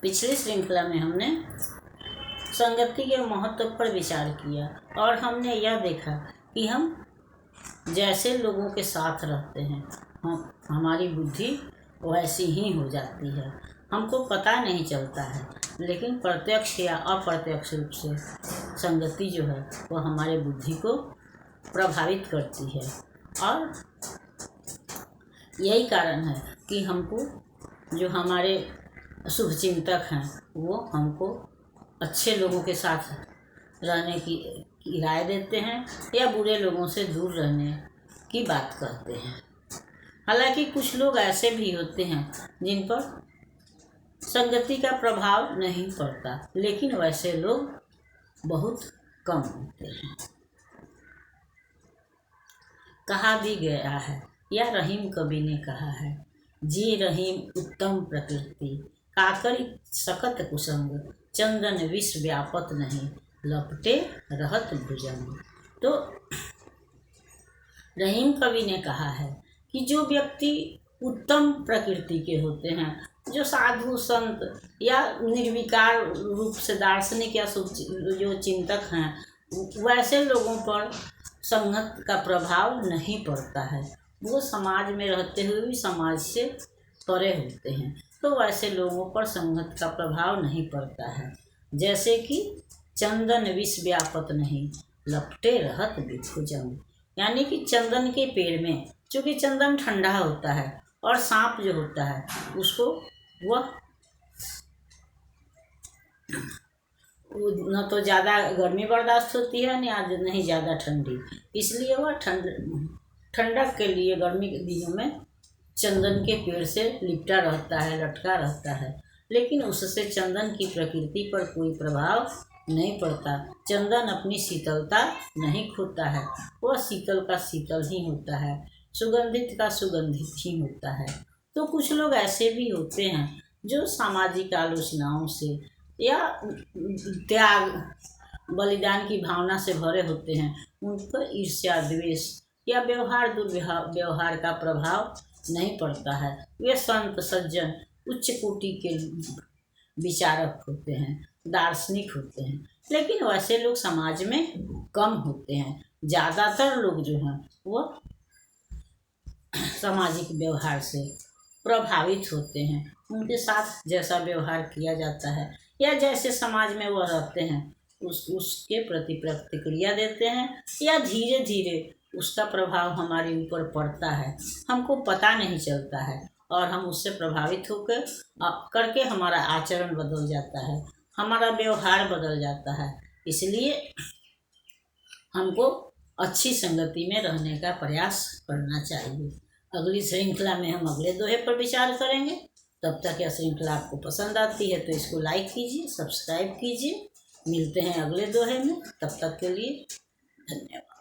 पिछली श्रृंखला में हमने संगति के महत्व पर विचार किया और हमने यह देखा कि हम जैसे लोगों के साथ रहते हैं हमारी बुद्धि वैसी ही हो जाती है। हमको पता नहीं चलता है, लेकिन प्रत्यक्ष या अप्रत्यक्ष रूप से संगति जो है वो हमारे बुद्धि को प्रभावित करती है। और यही कारण है कि हमको जो हमारे शुभचिंतक हैं वो हमको अच्छे लोगों के साथ रहने की राय देते हैं या बुरे लोगों से दूर रहने की बात कहते हैं। हालांकि कुछ लोग ऐसे भी होते हैं जिन पर संगति का प्रभाव नहीं पड़ता, लेकिन वैसे लोग बहुत कम होते हैं। कहा भी गया है या रहीम कवि ने कहा है, जी रहीम उत्तम प्रकृति, काकरी सकत कुसंग, चंदन विष व्यापत नहीं, लपटे रहत भुजंग। तो रहीम कवि ने कहा है कि जो व्यक्ति उत्तम प्रकृति के होते हैं, जो साधु संत या निर्विकार रूप से दार्शनिक या जो चिंतक हैं, वैसे लोगों पर संगत का प्रभाव नहीं पड़ता है। वो समाज में रहते हुए भी समाज से परे होते हैं, तो वैसे लोगों पर संगत का प्रभाव नहीं पड़ता है। जैसे कि चंदन विष व्यापत नहीं, लपटे रहत भुजंग, यानी कि चंदन के पेड़ में, चूँकि चंदन ठंडा होता है और सांप जो होता है उसको वह न तो ज़्यादा गर्मी बर्दाश्त होती है नहीं ज़्यादा ठंडी, इसलिए वह ठंडक के लिए गर्मी के दिनों में चंदन के पेड़ से लिपटा रहता है, लटका रहता है। लेकिन उससे चंदन की प्रकृति पर कोई प्रभाव नहीं पड़ता। चंदन अपनी शीतलता नहीं खोता है, वह शीतल का शीतल ही होता है, सुगंधित का सुगंधित ही होता है। तो कुछ लोग ऐसे भी होते हैं जो सामाजिक आलोचनाओं से या त्याग बलिदान की भावना से भरे होते हैं। उन पर ईर्ष्या द्वेष या दुर्व्यवहार का प्रभाव नहीं पड़ता है। वे संत सज्जन उच्च कोटि के विचारक होते हैं, दार्शनिक होते हैं, लेकिन वैसे लोग समाज में कम होते हैं। ज़्यादातर लोग जो हैं वो सामाजिक व्यवहार से प्रभावित होते हैं। उनके साथ जैसा व्यवहार किया जाता है या जैसे समाज में वह रहते हैं उसके प्रति प्रतिक्रिया देते हैं, या धीरे धीरे उसका प्रभाव हमारे ऊपर पड़ता है, हमको पता नहीं चलता है और हम उससे प्रभावित होकर करके हमारा आचरण बदल जाता है, हमारा व्यवहार बदल जाता है। इसलिए हमको अच्छी संगति में रहने का प्रयास करना चाहिए। अगली श्रृंखला में हम अगले दोहे पर विचार करेंगे। तब तक यह श्रृंखला आपको पसंद आती है तो इसको लाइक कीजिए, सब्सक्राइब कीजिए। मिलते हैं अगले दोहे में, तब तक के लिए धन्यवाद।